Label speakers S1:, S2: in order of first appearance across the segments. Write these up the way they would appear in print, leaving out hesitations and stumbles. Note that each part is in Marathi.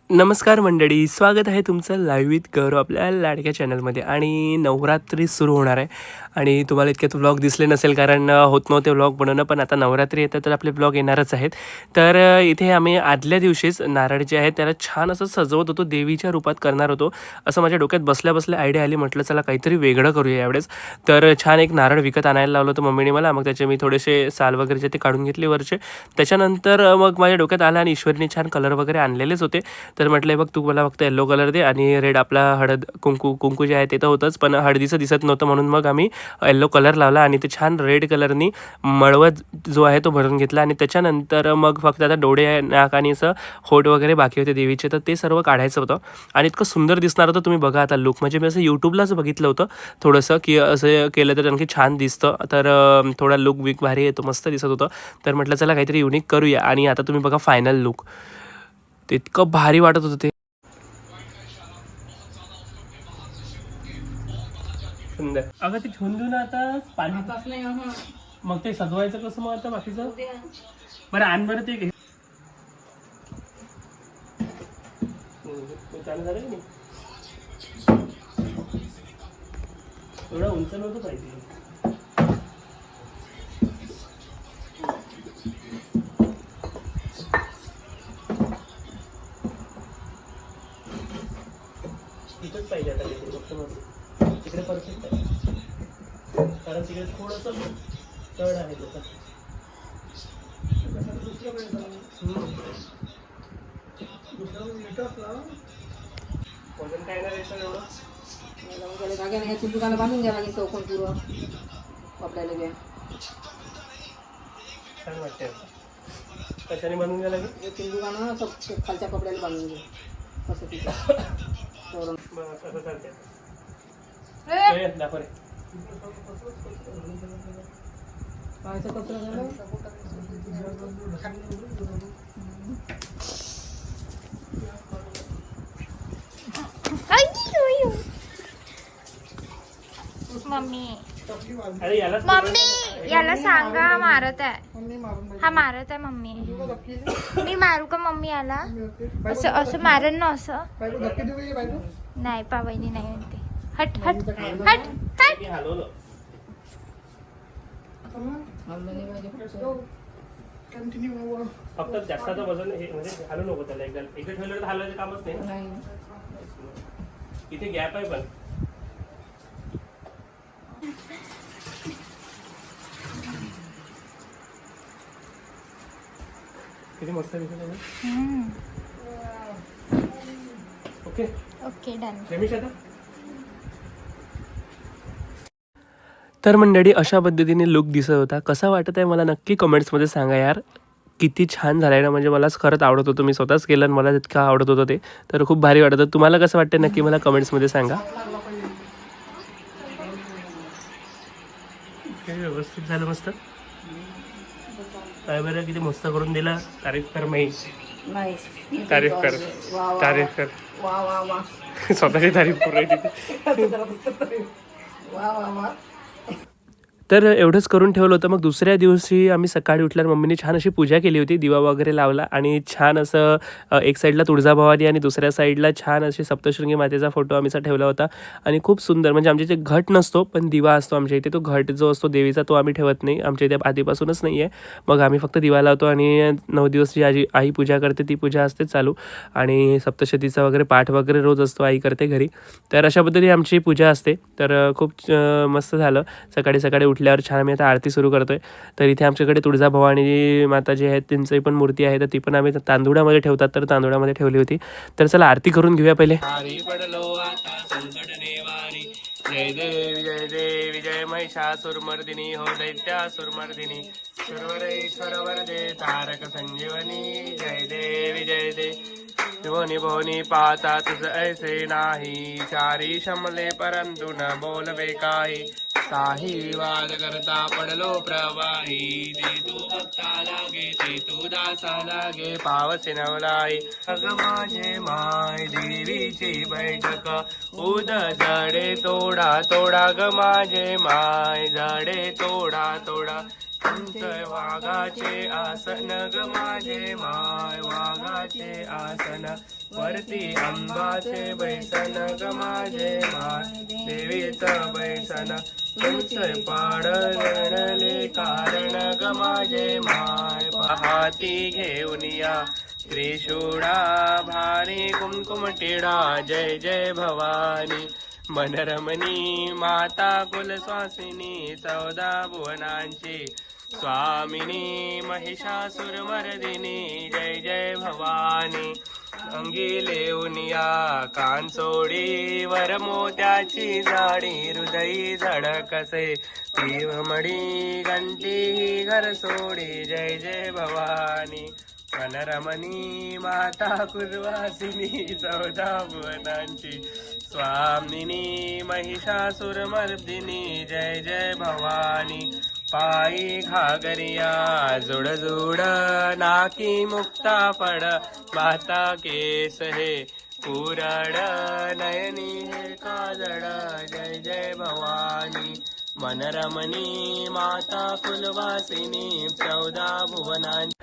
S1: नमस्कार मंडळी, स्वागत आहे तुमचं लाईव्ह विथ गौरव आपल्या लाडक्या चॅनलमध्ये. आणि नवरात्री सुरू होणार आहे आणि तुम्हाला इतक्यात व्लॉग दिसले नसेल कारण होत नव्हते व्लॉग बनवणं, पण आता नवरात्री येतं तर आपले व्लॉग येणारच आहेत. तर इथे आम्ही आदल्या दिवशीच नारळ जे आहे त्याला छान असं सजवत होतो, देवीच्या रूपात करणार होतो. असं माझ्या डोक्यात बसल्या बसल्या आयडिया आली, म्हटलं चला काहीतरी वेगळं करूया यावेळेस. तर छान एक नारळ विकत आणायला लावलं होतं मम्मीने मला. मग त्याचे मी थोडेसे साल वगैरे जे ते काढून घेतले वरचे. त्याच्यानंतर मग माझ्या डोक्यात आलं आणि ईश्वरीने छान कलर वगैरे आणलेलेच होते. तर म्हटलं बघ तू मला फक्त येल्लो कलर दे आणि रेड आपला हळद कुंकू जे आहे ते तर होतंच, पण हळदीचं दिसत नव्हतं म्हणून मग आम्ही येल्लो कलर लावला आणि ते छान रेड कलरनी मळवत जो आहे तो भरून घेतला. आणि त्याच्यानंतर मग फक्त आता डोळे नाक आणि असं होठ वगैरे बाकी होते देवीचे, तर ते सर्व काढायचं होतं. आणि इतकं सुंदर दिसणार होतं, तुम्ही बघा आता लुक. म्हणजे मी असं यूट्यूबलाच बघितलं होतं थोडंसं की असं केलं तर आणखी छान दिसतं. तर थोडा लुक विक भारी येतो, मस्त दिसत होतं. तर म्हटलं चला काहीतरी युनिक करूया. आणि आता तुम्ही बघा फायनल लुक, ते इतकं भारी वाटत होतं ते. सुंदर. अगं ते ठेवून देऊ ना आता, पाणी
S2: नाही.
S1: मग ते सजवायचं कसं मग आता बाकीचं? बरं आण बरं ते झालं नाही, थोडं उंच नव्हतं पाहिजे. तिथंच पाहिजे आता तिकडे परफेक्ट आहे, कारण तिकडे थोडंसं चढ आहे त्याचा. वजन काय नाही याचं एवढं.
S2: धाग्याने चिंटुकाला बांधून घ्या लागेल चौकोन पुरं कपड्याला घ्या.
S1: छान वाटते. कशाने बांधून घ्या लागेल?
S2: चिंटुकानं खालच्या कपड्याला बांधून घ्या कसं तिथं
S1: असं चालते. दाखव रे.
S2: पाहायचं कपडा झालं.
S3: मम्मी
S1: अरे याला
S3: मम्मी याला सांगा मारत आहे, हा मारत आहे मम्मी. मी मारू का मम्मी याला? असं असं मारन ना, असं नाही पावईनी नाही म्हणते. हट हट हट हट.
S1: हलवलं फक्त जास्ताचं वजन हे म्हणजे हलू नको त्याला. एकदा ठेवलं तर हलवायचं कामच नाही. इथे गॅप आहे पण. किती मस्त दिसत आहे. Okay
S3: okay done.
S1: रमेश आता. तर मंडळी अशा पद्धतीने लुक दिसत होता. कसा वाटत आहे मला नक्की कमेंट्समध्ये सांगा यार. किती छान झालं आहे ना, म्हणजे मलाच खरंच आवडत होतं. मी स्वतःच केलं आणि मला इतकं आवडत होतं ते. तर खूप भारी वाटत होतं. तुम्हाला कसं वाटतं नक्की मला कमेंट्समध्ये सांगा. व्यवस्थित झालं मस्त. काय बरं किती मस्त करून दिला. तारीफ कर माई, तारीफ कर तारीफ कर.
S2: वा वा वा
S1: स्वतःची तारीफ करू राहिली.
S2: वा वा वा.
S1: तर एवढंच करून ठेवलं होतं. मग दुसऱ्या दिवशी आम्ही सकाळी उठल्यावर मम्मीने छान अशी पूजा केली होती, दिवा वगैरे लावला आणि छान असं एक साईडला तुळजाभवानी आणि दुसऱ्या साईडला छान अशी सप्तशृंगी मातेचा फोटो आम्ही ठेवला होता. आणि खूप सुंदर, म्हणजे आमच्या इथे घट नसतो पण दिवा असतो आमच्या इथे. तो घट जो असतो देवीचा तो आम्ही ठेवत नाही, आमच्या इथे आधीपासूनच नाही आहे. मग आम्ही फक्त दिवा लावतो आणि 9 दिवस जी आई पूजा करते ती पूजा असते चालू. आणि सप्तशतीचा वगैरे पाठ वगैरे रोज असतो, आई करते घरी. तर अशा पद्धतीने आमची पूजा असते. तर खूप मस्त झालं. सकाळी सकाळी उठल्यावर छान आम्ही आता आरती सुरू करतोय. तर इथे आमच्याकडे तुळजाभवानी माता जी आहेत त्यांची पण मूर्ती आहे, तर ती पण आम्ही तांदुळामध्ये ठेवतात, तर तांदुळामध्ये ठेवली होती. तर चला आरती करून घेऊया पहिले. जय देवी जय देवी जय महिषासुरमर्दिनी हो दैत्यासुरमर्दिनी सुरवरेश्वर वरदे तारक संजीवनी. जय देवी जय देवी. भोनी भोनी पाहता तुझ ऐसे नाही, चारी शमले परंतु न बोलवे काही. काही वाद करता पडलो प्रवाही, ते तू भक्ता लागे ते तू दासा लागे पावसे नवलाई. अग माझे माय देवीची बैठक उद जडे तोडा तोडा ग माझे माय जडे तोडा तोडा. वाघाचे आसन ग माझे माय वाघाचे आसन. वरती अंबाचे बैसन ग माझे माय देवीचं बैसन तुमचे पाडले कारण ग माझे माय पहाती घेऊन या त्रिशूळा भारी कुमकुम टिळा जय जय भवानी मनरमणी माता कुलस्वासिनी 14 भुवनांची स्वामिनी महिषासुरमर्दिनी जय जय भवानी अंगी लेऊनिया कांचोडी वर मोत्याची जाडी हृदयी धडकसे तीवमडी घंटी घर सोडी जय जय भवानी मनरमणी माता कुलवासिनी 14 भुवनांची स्वामिनी महिषासुरमर्दिनी जय जय भवानी पायी घागरिया जुड जुड नाकी मुक्ता पड माता केस हे पुरड नयनी हे काजड जय जय भवानी मनरमणी माता कुलवासिनी 14 भुवनांची.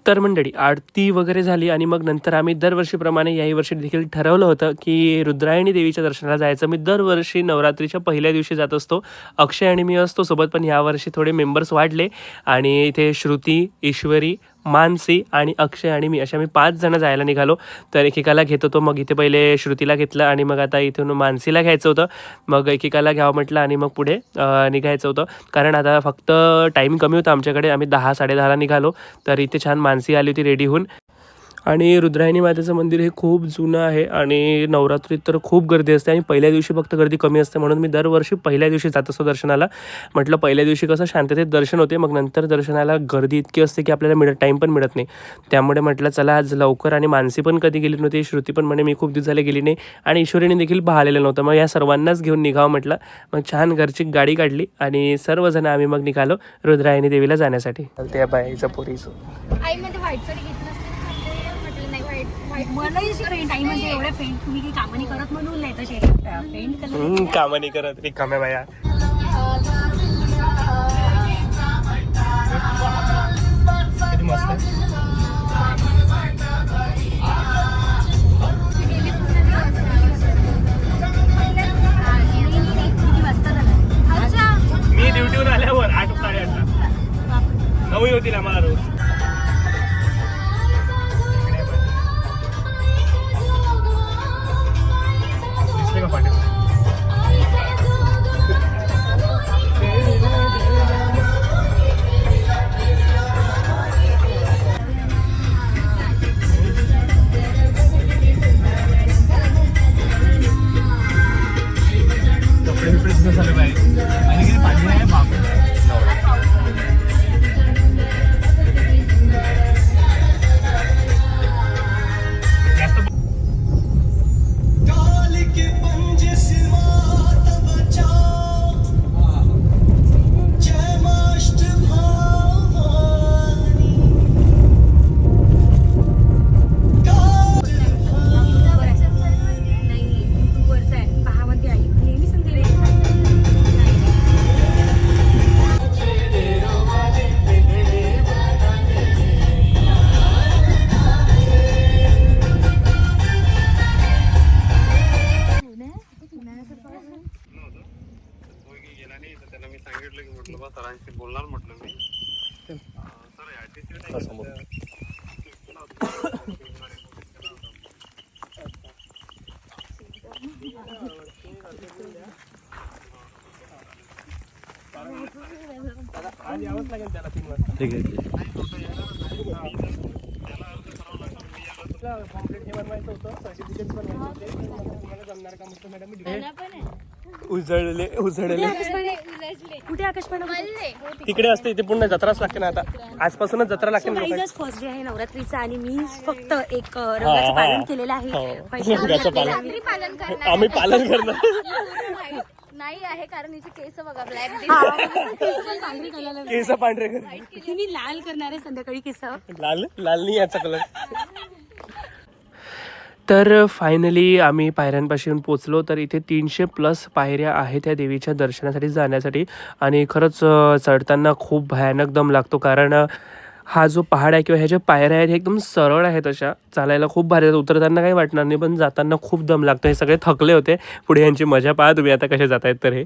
S1: तर मंडळी आरती वगैरे झाली आणि मग नंतर आम्ही दरवर्षीप्रमाणे याही वर्षी देखील ठरवलं होतं की रुद्रायणी देवीच्या दर्शनाला जायचं. मी दरवर्षी नवरात्रीच्या पहिल्या दिवशी जात असतो. अक्षय आणि मी असतो सोबत, पण यावर्षी थोडे मेंबर्स वाढले आणि इथे श्रुती, ईश्वरी, मानसी आणि अक्षय आणि मी असे आम्ही 5 जण जायला निघालो. तर एकेकाला घेत होतो, मग इथे पहिले श्रुतीला घेतलं आणि मग आता इथून मानसीला घ्यायचं होतं. मग एकेकाला घ्यावं म्हटलं आणि मग पुढे निघायचं होतं, कारण आता फक्त टाईम कमी होता आमच्याकडे. आम्ही 10-10:30ला निघालो. तर इथे छान मानसी आली होती रेडी होऊन. आणि रुद्रायणी मातेचं मंदिर हे खूप जुनं आहे आणि नवरात्रीत तर खूप गर्दी असते आणि पहिल्या दिवशी फक्त गर्दी कमी असते, म्हणून मी दरवर्षी पहिल्या दिवशी जात असतो दर्शनाला. म्हटलं पहिल्या दिवशी कसं शांततेत दर्शन होते, मग नंतर दर्शनाला गर्दी इतकी असते की आपल्याला टाईम पण मिळत नाही. त्यामुळे म्हटलं चला आज लवकर. आणि मानसी पण कधी गेली नव्हती, श्रुती पण म्हणे मी खूप दिवस झाले गेली नाही आणि ईश्वरीने देखील पाहिलेलं नव्हतं. मग या सर्वांनाच घेऊन निघावं म्हटलं. मग छान घरची गाडी काढली आणि सर्वजण आम्ही मग निघालो रुद्रायणी देवीला जाण्यासाठी. त्या बाईचं पोरीचं
S3: आईमध्ये व्हाईट साडी घेतली
S2: मलाही फ्रेंड आई म्हणजे एवढ्या फ्रेंड तुम्ही काही कामानी करत म्हणून नाही तर फ्रेंड कलर
S1: कामं नाही करत रिकाम्या बाया. किती मस्त आहे. मी ड्युटीवर आल्यावर 8-8:30 9 होतील आम्हाला रोज. आज यावंच लागेल त्याला 3 वाजता. ठीक आहे. कॉम्प्लीट हे बनवायचं होतं, सर्टिफिकेट बनवायचे होते. तुम्हाला जमणार का म्हटलं मॅडम. उजळले
S2: कुठे आकाश पण
S1: तिकडे असते, इथे पुन्हा जत्राच लागते ना. आता आजपासूनच जत्रा लागते.
S2: फर्स्ट डे आहे नवरात्रीचा आणि मी फक्त एक रंगाचं पालन केलेलं आहे.
S1: रंगाचं पालन आम्ही पालन करणार
S3: नाही आहे, कारण इथे केस बघा ब्लॅक
S1: केस पांढरे कर.
S2: मी लाल करणार आहे संध्याकाळी केस.
S1: लाल नाही याचा कलर. तर फायनली आम्ही पायऱ्यांपाशी येऊन पोचलो. तर इथे 300+ पायऱ्या आहेत त्या देवीच्या दर्शनासाठी जाण्यासाठी आणि खरंच चढताना खूप भयानक दम लागतो, कारण हा जो पहाड आहे किंवा ह्या ज्या पायऱ्या आहेत हे एकदम सरळ आहेत, अशा चालायला खूप भारी आहेत. उतरताना काही वाटणार नाही, पण जाताना खूप दम लागतो. हे सगळे थकले होते. पुढे यांची मजा पहा तुम्ही आता कसे जात आहेत. तर हे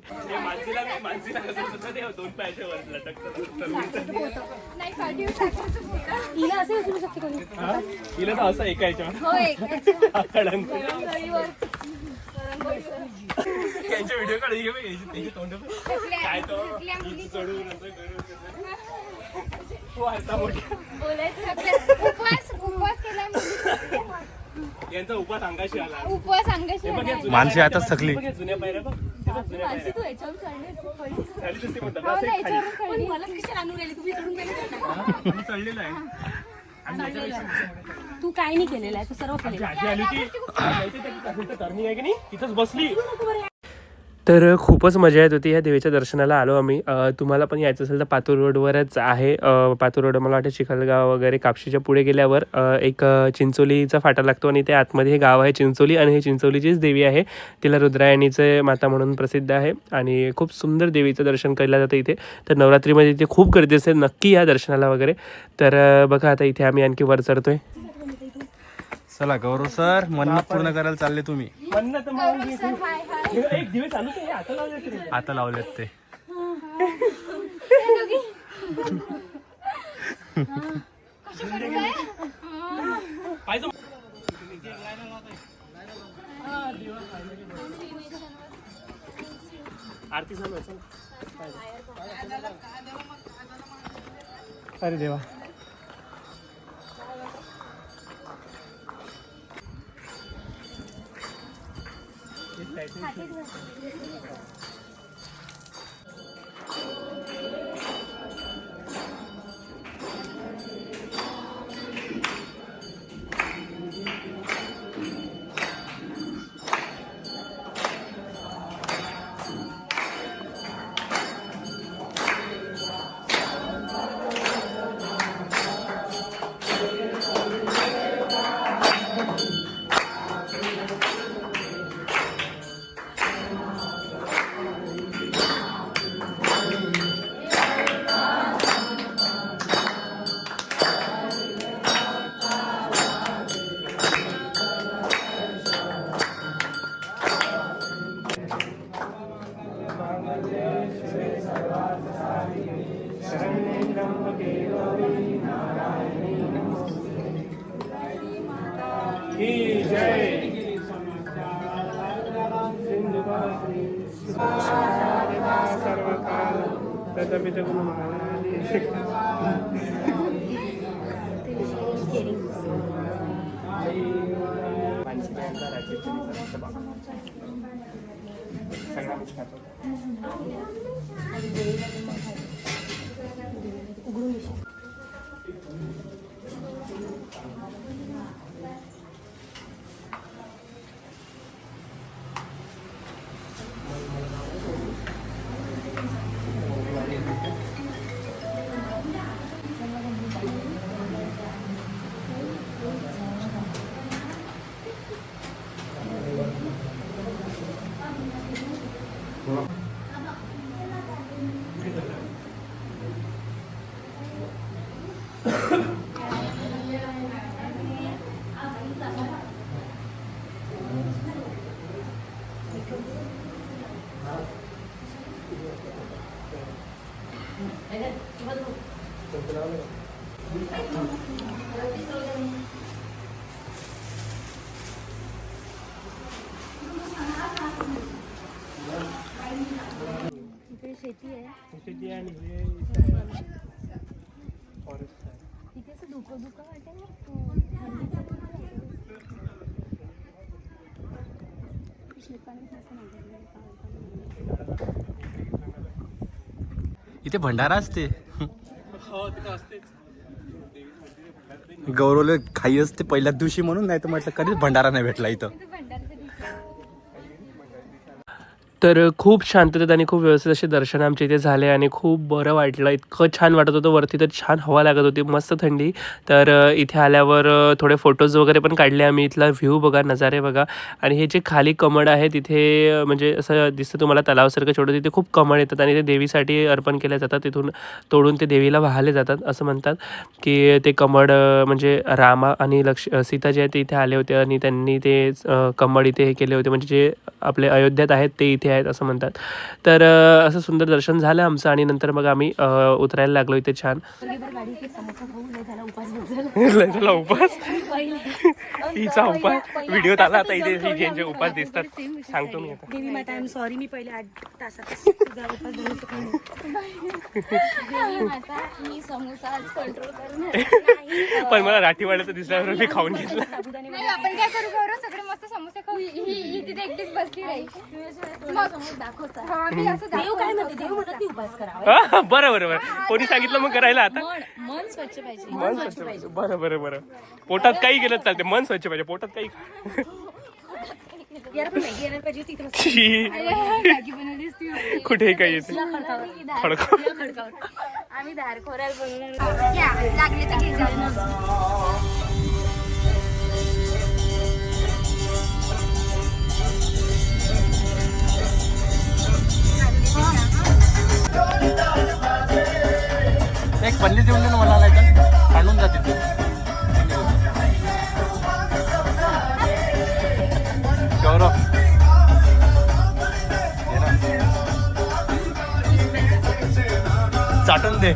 S2: हिला असे उचलू शकते कोणी?
S1: हिला तर असं ऐकायचं व्हिडिओ यांचा उपास अंगाशी आला.
S3: उपवास अंगाशी
S4: माणसे आता थकली.
S1: जुन्या पायऱ्या बघ.
S2: तू याच्यावर चढली. मला कशाला आणून राहिली? तुम्ही चढून गेले
S1: चढलेलं आहे.
S2: तू काय नाही केलेलं आहे, तू सर्व केलेलं
S1: आजी आली होती टर्निंग आहे की नाही, तिथंच बसली. तर खूपच मजा येत होती. ह्या देवीच्या दर्शनाला आलो आम्ही. तुम्हाला पण यायचं असेल तर पातूर रोडवरच आहे. पातूर रोड मला वाटतं चिखलगाव वगैरे कापशीच्या पुढे गेल्यावर एक चिंचोलीचा फाटा लागतो आणि त्या आतमध्ये हे गाव आहे चिंचोली, आणि ही चिंचोलीचीच देवी आहे. तिला रुद्रायणीचे माता म्हणून प्रसिद्ध आहे आणि खूप सुंदर देवीचं दर्शन केलं जातं इथे. तर नवरात्रीमध्ये इथे खूप गर्दी असते, नक्की या दर्शनाला वगैरे. तर बघा आता इथे आम्ही आणखी वर चढतोय.
S4: चला गौरव सर, मन्नत पूर्ण करायला चालले तुम्ही.
S1: एक दिवस चालू
S4: आता लावलेत ते.
S1: आरती चालू असेल. अरे देवा.
S2: शेती आहे
S1: शेती आणि फॉरेस्ट आहे.
S2: तिथे असं धुकं वाटेल ना.
S4: इथे भंडारा असते.
S1: हो तिथं असतेच.
S4: गौरवला घाई असते पहिल्याच दिवशी म्हणून, नाही तर म्हटलं कधीच भंडारा नाही भेटला इथं.
S1: तर खूप शांततेत आणि खूप व्यवस्थित असे दर्शन आमचे इथे झाले आणि खूप बरं वाटलं. इतकं छान वाटत होतं. वरती तर छान हवा लागत होती, मस्त थंडी. तर इथे आल्यावर थोडे फोटोज वगैरे पण काढले आम्ही. इथला व्ह्यू बघा, नजारे बघा. आणि हे जे खाली कमळ आहे तिथे म्हणजे असं दिसतं तुम्हाला तलावासारखं छोटं, तिथे खूप कमळ येतात आणि ते देवीसाठी अर्पण केले जातात. तिथून तोडून ते देवीला वाहले जातात. असं म्हणतात की ते कमळ म्हणजे रामा आणि सीता जे आहे ते इथे आले होते आणि त्यांनी ते कमळ इथे हे केले होते, म्हणजे जे आपले अयोध्यात आहेत ते इथे आहेत असं म्हणतात. तर असं सुंदर दर्शन झालं आमचं आणि नंतर मग आम्ही उतरायला लागलो इथे छान. लय झाला उपास, हिचा उपास व्हिडिओत आला आता. इथे ज्यांचे उपास दिसतात सांगतो मी आता.
S2: देवी माता, आय एम सॉरी, मी पहिले 8 तासात तुझा उपास धरू शकलो
S3: मी समोसा आज कंट्रोल करून
S1: पण मला राठीवाड्याचं दिसल्यावर मी खाऊन घेतलं.
S3: नाही, आपण काय करू गौरव, सगळे मस्त समोसे खाऊ. ही तिथे एकटीच बसली राहील. दाखवता मी असं
S2: देव काय म्हणते, देव म्हणत नाही उपास करावा.
S1: हा, बरं बरं बरं. कोणी सांगितलं मग करायला आता?
S2: मन स्वच्छ पाहिजे.
S1: मन स्वच्छ पाहिजे. बरं बरं बरं. पोटात काही गेलं चालते, मन स्वच्छ पाहिजे. पोटात काही
S2: यार पण मॅगी येणार पाहिजे तिथे.
S1: छी.
S3: मॅगी बनवलीस ती.
S1: कुठे काही येते खडखड.
S3: आम्ही धार खोरायला बनवणार. लागले तर घे जाऊ.
S4: एक पल्ली देऊन दे ना मला, नाही तर काढून जाते ते. गौरव चाटून दे.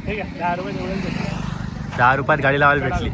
S1: ठीक आहे, 10 रुपये निवडून दे.
S4: 10 रुपयात गाडी लावायला भेटली.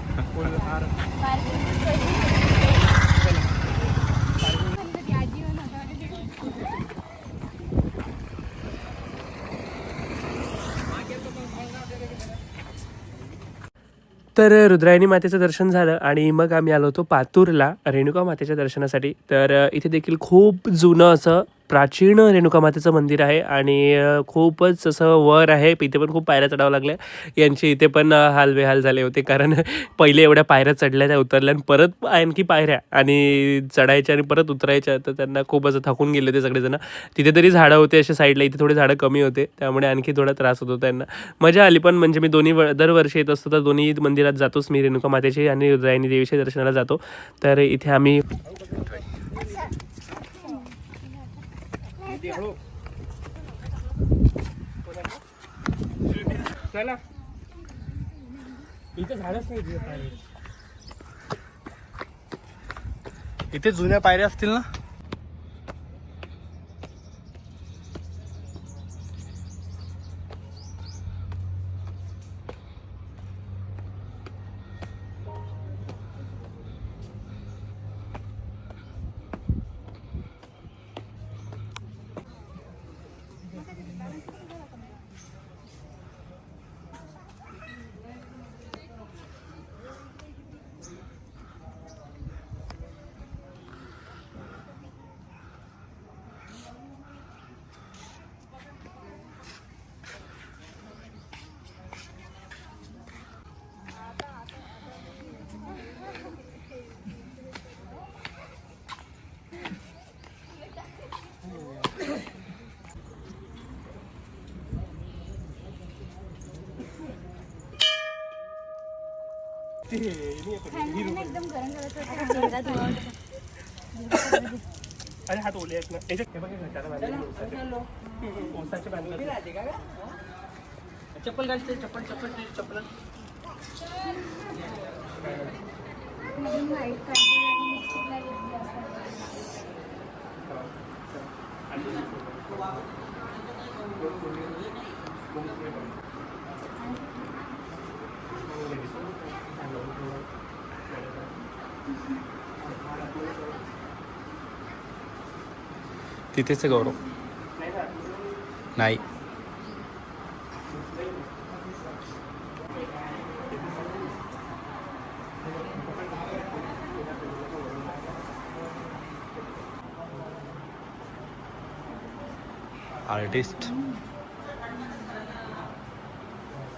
S1: तर रुद्रायणी मातेचं दर्शन झालं आणि मग आम्ही आलो होतो पातूरला रेणुका मातेच्या दर्शनासाठी. तर इथे देखील खूप जुनं असं प्राचीन रेणुका मातेचं मंदिर आहे आणि खूपच असं वर आहे. इथे पण खूप पायऱ्या चढावं लागल्या. यांचे इथे पण हालबेहाल झाले होते, कारण पहिले एवढ्या पायऱ्या चढल्या, त्या उतरल्या आणि परत आणखी पायऱ्या आणि चढायच्या आणि परत उतरायच्या. तर त्यांना खूप असं थकून गेले होते सगळेजण. तिथे तरी झाडं होते अशा साईडला, इथे थोडे झाडं कमी होते, त्यामुळे आणखी थोडा त्रास होतो त्यांना. मजा आली पण, म्हणजे मी दरवर्षी येत असतो तर दोन्ही मंदिरात जातोच मी, रेणुका मातेची आणि रुद्रायणी देवीच्या दर्शनाला जातो. तर इथे आम्ही चला, इथे झाडच नाही.
S4: इथे जुन्या पायऱ्या असतील ना.
S2: एकदम गरम करायचं.
S1: अरे हात ओले आहेत ना याच्यात हे बघा घटाला बांधलेले ओसाचे बांधले.
S4: चप्पल घालते चप्पल चप्पल चप्पल
S2: व्हाईट काजळ आणि लिपस्टिकला घेतली असतात.
S4: तिथेच गौरव नाही आर्टिस्ट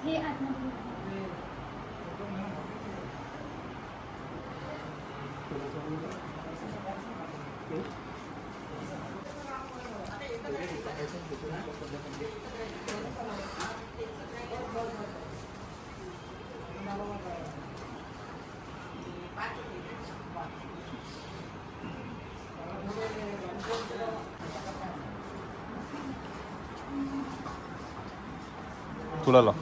S2: हे आतमध्ये
S4: तुला लाव.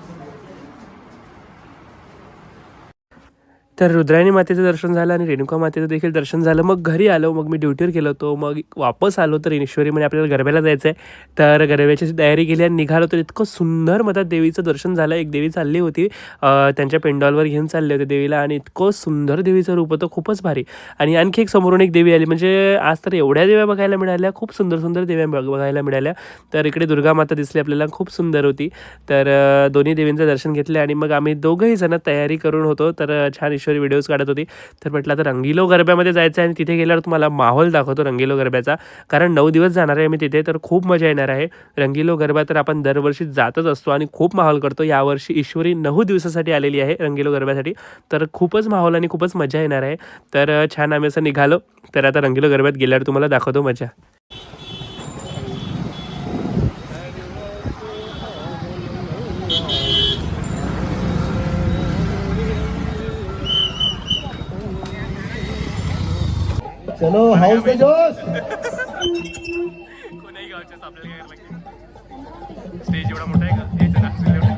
S1: तर रुद्रायणी मातेचं दर्शन झालं आणि रेणुका मातेचं देखील दर्शन झालं. मग घरी आलो, मग मी ड्युटीवर गेलो होतो. मग वापस आलो तर ईश्वरीमध्ये आपल्याला गरब्याला जायचं आहे. तर गरब्याची तयारी केली आणि निघालो. तर इतकं सुंदर मधात देवीचं दर्शन झालं. एक देवी चालली होती, त्यांच्या पेंडॉलवर घेऊन चालले होते देवीला आणि इतकं सुंदर देवीचं रूप होतं, खूपच भारी. आणि आणखी एक समोरून एक देवी आली. म्हणजे आज तर एवढ्या देव्या बघायला मिळाल्या, खूप सुंदर सुंदर देव्या बघायला मिळाल्या. तर इकडे दुर्गा माता दिसली आपल्याला, खूप सुंदर होती. तर दोन्ही देवींचं दर्शन घेतले आणि मग आम्ही दोघंही जण तयारी करून होतो. तर छान ईश्वरी व्हिडिओज काढत होती. तर म्हटलं तर रंगीलो गरब्यामध्ये जायचं आहे आणि तिथे गेल्यावर तुम्हाला माहोल दाखवतो रंगीलो गरब्याचा, कारण 9 दिवस जाणार आहे मी तिथे. तर खूप मजा येणार आहे. रंगीलो गरबा तर आपण दरवर्षी जातच असतो आणि खूप माहोल करतो. यावर्षी ईश्वरी 9 दिवसासाठी आलेली आहे रंगीलो गरब्यासाठी. तर खूपच माहोल आणि खूपच मजा येणार आहे. तर छान आम्ही असं निघालो. तर आता रंगीलो गरब्यात गेल्यावर तुम्हाला दाखवतो मजा.
S5: चलो हाउस में जोश.
S1: कोणाही गावच्या आपल्याला काय लागते. स्टेज एवढा मोठा आहे का? याचा डान्स एवढा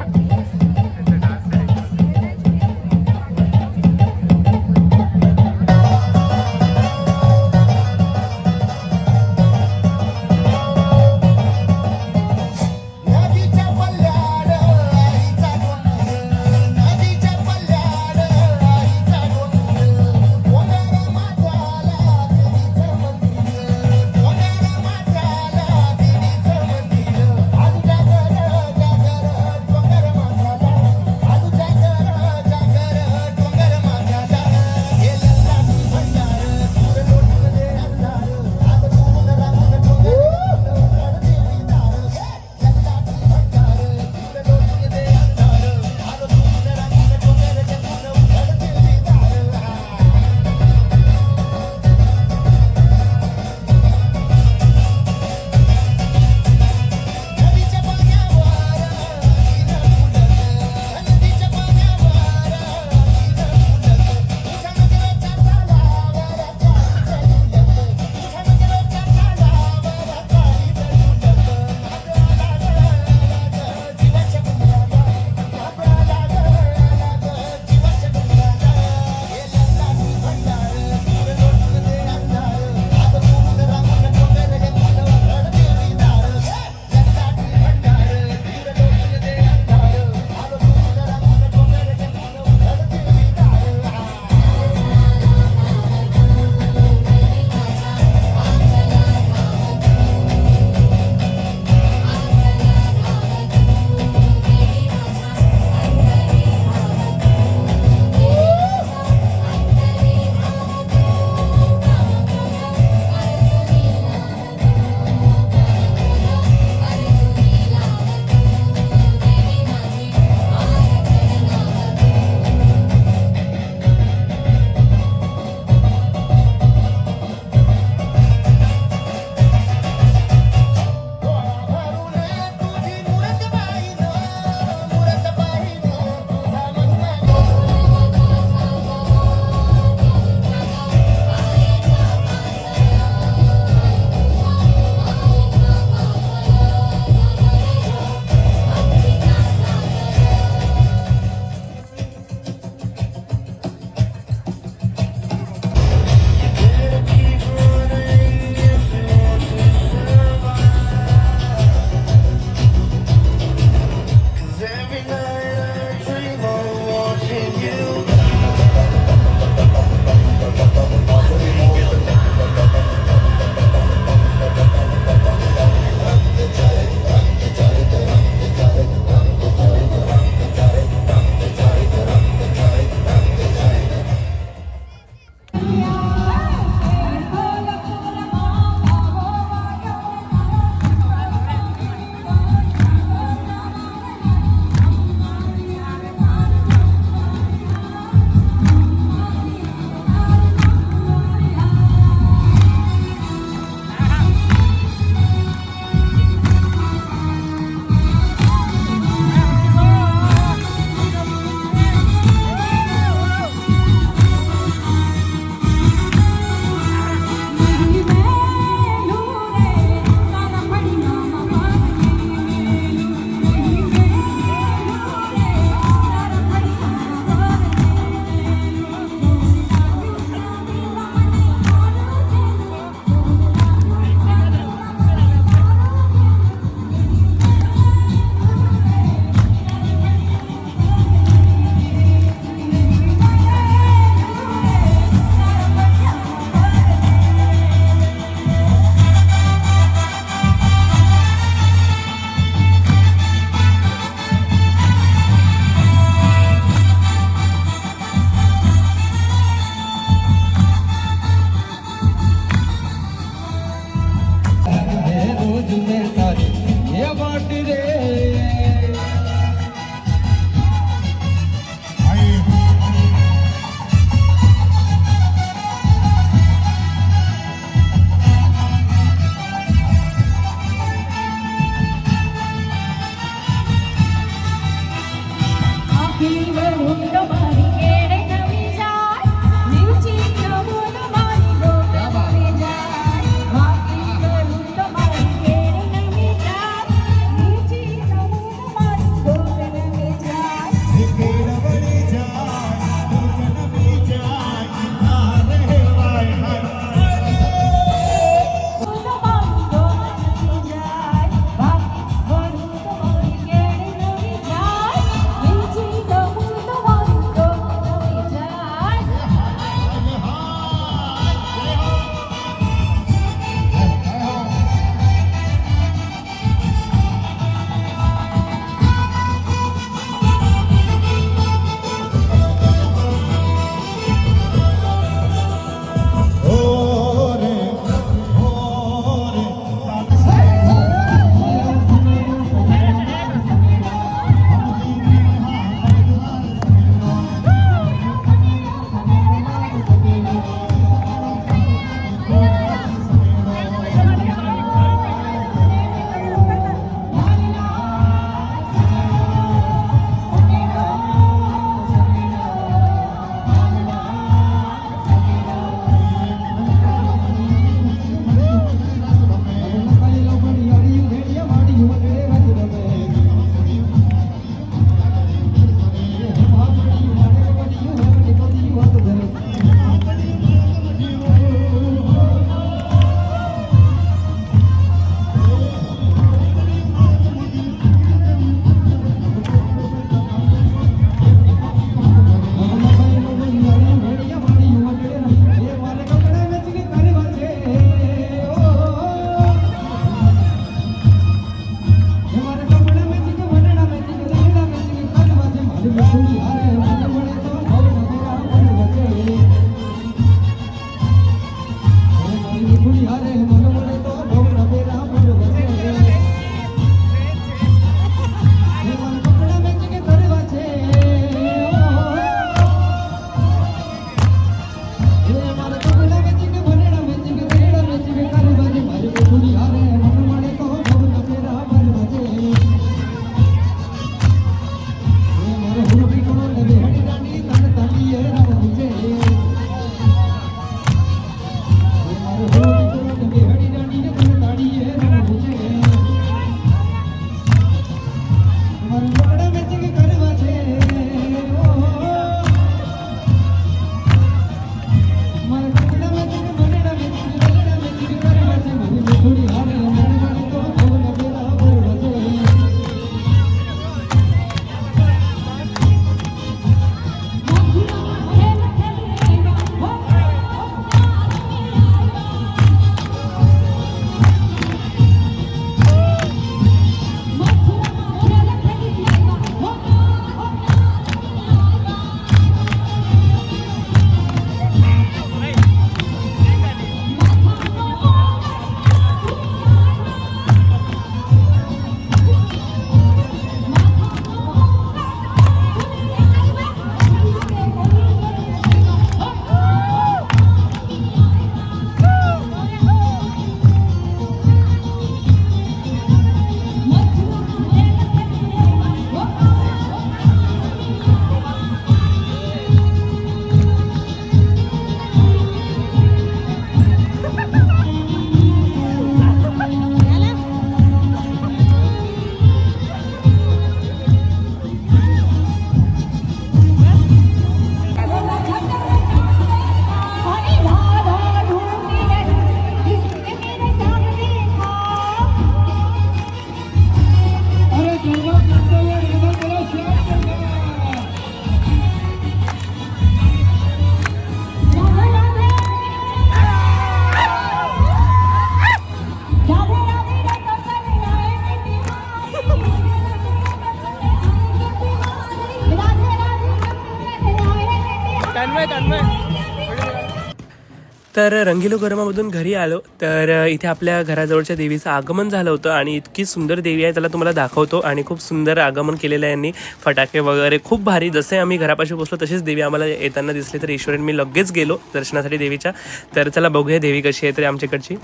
S1: तर रंगीलो गरमामधून घरी आलो तर इथे आपल्या घराजवळच्या देवीचं आगमन झालं होतं आणि इतकी सुंदर देवी आहे त्याला तुम्हाला दाखवतो. आणि खूप सुंदर आगमन केलेलं आहे यांनी, फटाके वगैरे खूप भारी. जसे आम्ही घरापाशी पोचलो तसेच देवी आम्हाला येताना दिसली. तर ईश्वरीन मी लगेच गेलो दर्शनासाठी देवीच्या. तर चला बघूया देवी कशी आहे तरी आमच्याकडची.